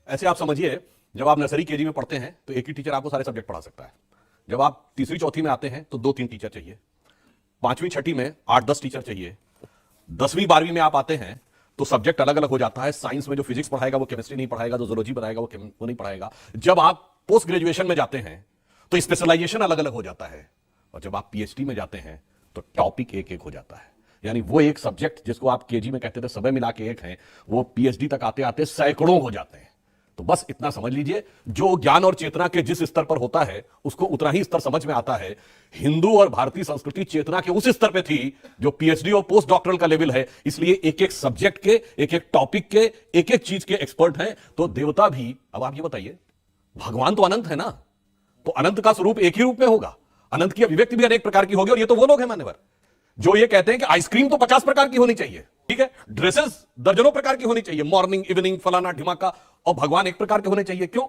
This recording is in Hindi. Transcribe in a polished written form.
ऐसे आप समझिए, जब आप नर्सरी केजी में पढ़ते हैं तो एक ही टीचर आपको सारे सब्जेक्ट पढ़ा सकता है। जब आप तीसरी चौथी में आते हैं तो 2-3 टीचर चाहिए। पांचवी छठी में 8-10 टीचर चाहिए। 10वीं 12वीं में आप आते हैं तो सब्जेक्ट अलग अलग हो जाता है। साइंस में जो फिजिक्स पढ़ाएगा वो केमिस्ट्री नहीं पढ़ाएगा, जो जूलॉजी पढ़ाएगा वो नहीं पढ़ाएगा। जब आप पोस्ट ग्रेजुएशन में जाते हैं तो स्पेशलाइजेशन अलग अलग हो जाता है, और जब आप पीएचडी में जाते हैं तो टॉपिक एक एक हो जाता है। यानी वो एक सब्जेक्ट जिसको आप केजी में कहते थे सबे मिला के एक हैं, वो पीएचडी तक आते आते सैकड़ों हो जाते हैं। तो बस इतना समझ लीजिए, जो ज्ञान और चेतना के जिस स्तर पर होता है उसको उतना ही स्तर समझ में आता है। हिंदू और भारतीय संस्कृति चेतना के उस स्तर पे थी जो पीएचडी और पोस्ट डॉक्टरल का लेवल है, इसलिए एक एक सब्जेक्ट के, एक एक टॉपिक के, एक एक चीज के एक्सपर्ट हैं। तो देवता भी, अब आप ये बताइए, भगवान तो अनंत है ना, तो अनंत का स्वरूप एक ही रूप में होगा, अनंत की अभिव्यक्ति भी अनेक प्रकार की होगी। और ये तो वो लोग हैं मान्यवर जो ये कहते हैं कि आइसक्रीम तो 50 प्रकार की होनी चाहिए, ठीक है, ड्रेसेस दर्जनों प्रकार की होनी चाहिए, मॉर्निंग इवनिंग फलाना ढिमाका, और भगवान एक प्रकार के होने चाहिए। क्यों?